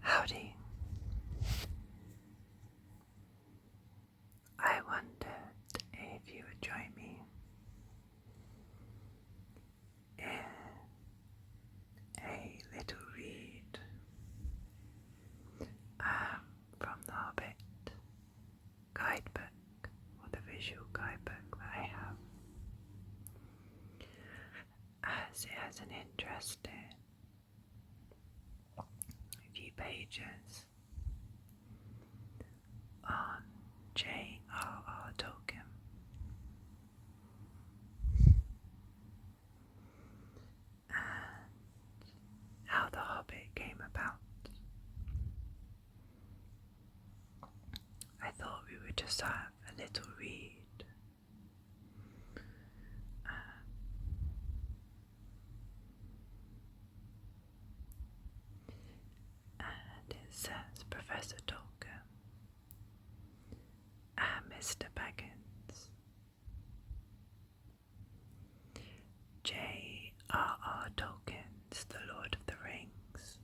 Howdy. I wondered if you would join me in a little read from the Hobbit guidebook, or the visual guidebook that I have, as it has an interesting few pages on J.R.R. Tolkien and how the Hobbit came about. I thought we would just have a little read. And it says Professor Tolkien and Mr. Baggins. J.R.R. Tolkien's The Lord of the Rings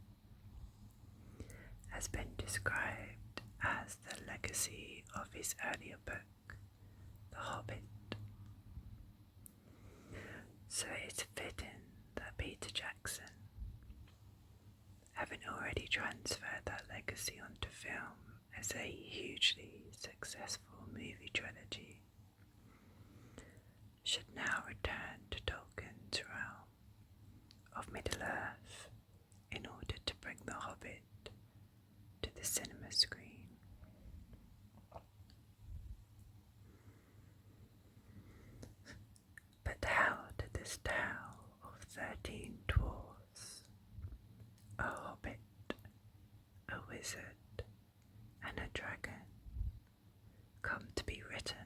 has been described as the legacy of his earlier book, The Hobbit. So it's fitting that Peter Jackson, having already transferred that legacy onto film as a hugely successful movie trilogy, should now return to Tolkien's realm of Middle-earth in order to bring The Hobbit to the cinema screen. But how did this tale of 13 dwarfs, a hobbit, a wizard, and a dragon come to be written?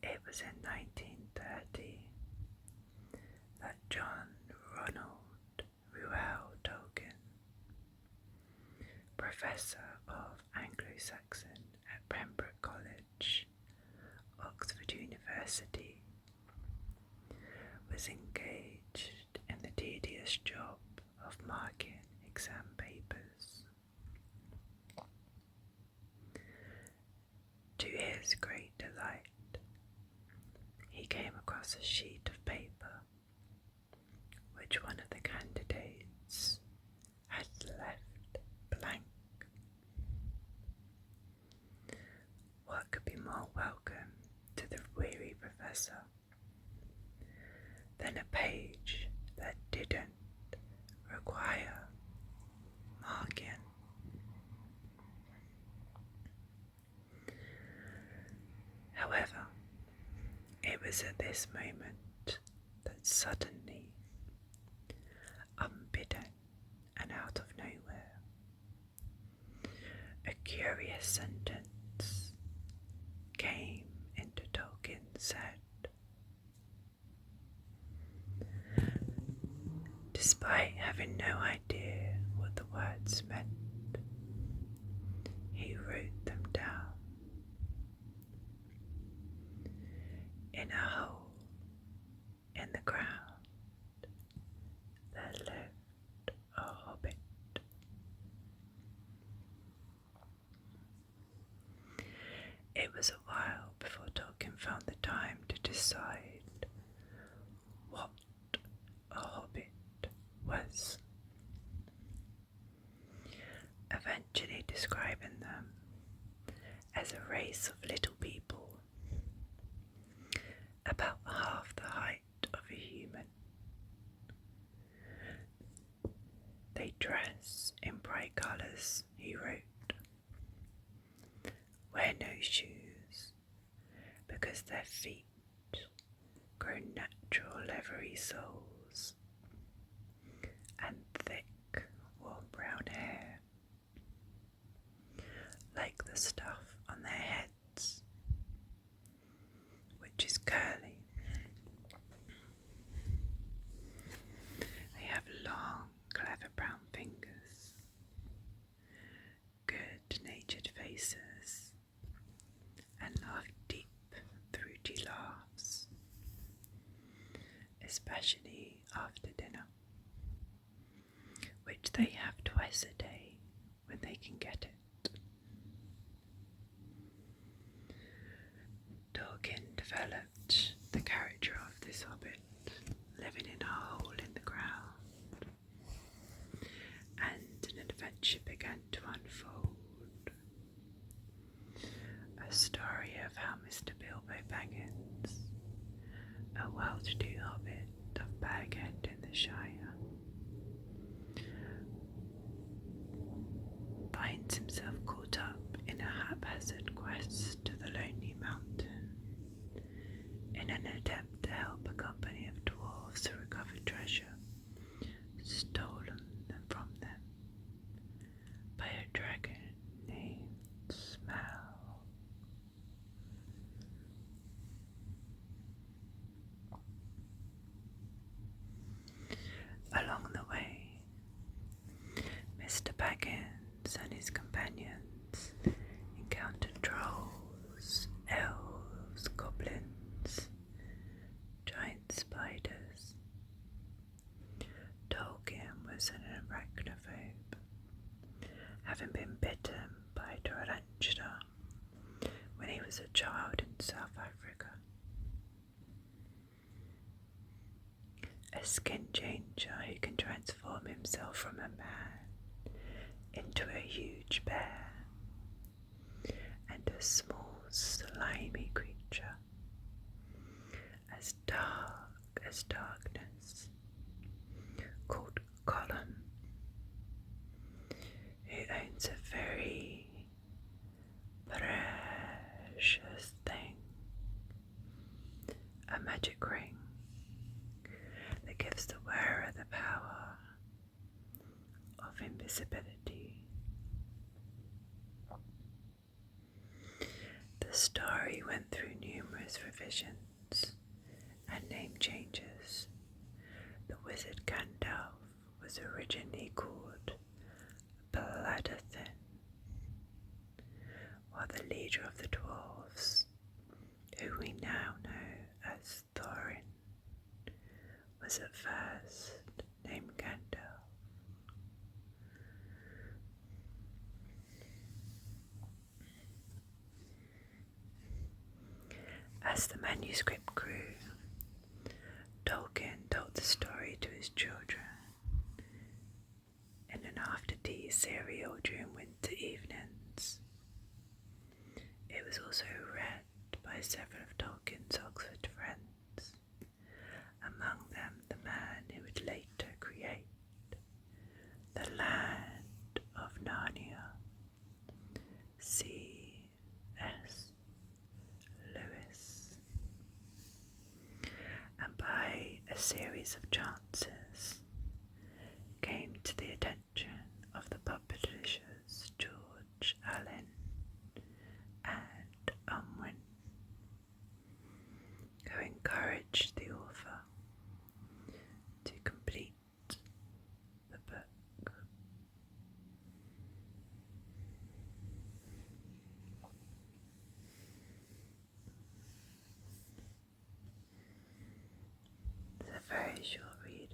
It was in 1930 that John Ronald Reuel Tolkien, Professor of Anglo-Saxon at Pembroke College, Oxford University, was engaged in the tedious job of marking exam papers. To his great delight, he came across a sheet of paper which one of the candidates had left blank. What could be more welcome to the weary professor than a page that didn't require marking? However, it was at this moment that suddenly, unbidden and out of nowhere, a curious sentence came into Tolkien's head. Despite having no idea what the words meant, he wrote them down. In a hole in the ground there lived a hobbit. It was a while before Tolkien found the time to decide what a hobbit was, eventually describing them as a race of little people about half the height of a human. They dress in bright colours, he wrote, wear no shoes because their feet grow natural leathery soles, and thick warm brown hair, like the stuff on their heads, which is curly. They have long, clever brown fingers, good-natured faces, and laugh deep, throaty laughs, especially after dinner, which twice a day when they can get it. Tolkien developed the character of this hobbit living in a hole in the ground, and an adventure began to unfold. A story of how Mr. Bilbo Baggins, a well-to-do hobbit of Baghead in the Shire, finds himself caught up in a haphazard quest to the Lonely Mountain in an attempt to help a company of dwarves to recover treasure stolen from them by a dragon named Smell. Along the way, Mr. Baggins and his companions encountered trolls, elves, goblins, giant spiders. Tolkien was an arachnophobe, having been bitten by a tarantula when he was a child in South Africa. A skin changer who can transform himself from a man into a huge bear, and a small slimy creature as dark as darkness called Gollum, who owns a very precious thing, a magic ring that gives the wearer the power of invisibility. The story went through numerous revisions and name changes. The wizard Gandalf was originally called Bladderthin, while the leader of the dwarves, who we now know as Thorin, was at first named Gandalf. As the manuscript grew, Tolkien told the story to his children in an after-tea serial during winter evenings. It was also read by several of Tolkien's Oxford friends, among them the man who would later create the Land of Narnia, C.S. Lewis. And by a series of chances came to the attention of the publishers George Allen and Unwin, who encouraged the author to complete the book. It's a very short reading,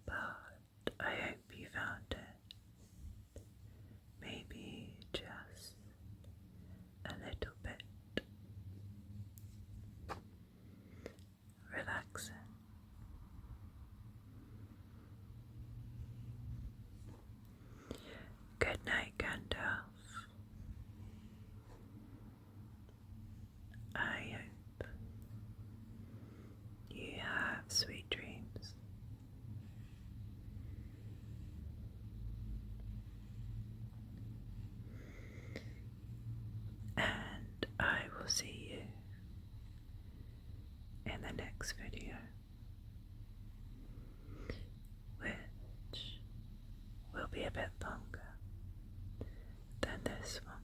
but I hope you found it maybe just a little bit relaxing. Good night, Gandalf. I hope you have sweet dreams. And I will see you in the next video, which will be a bit longer than this one.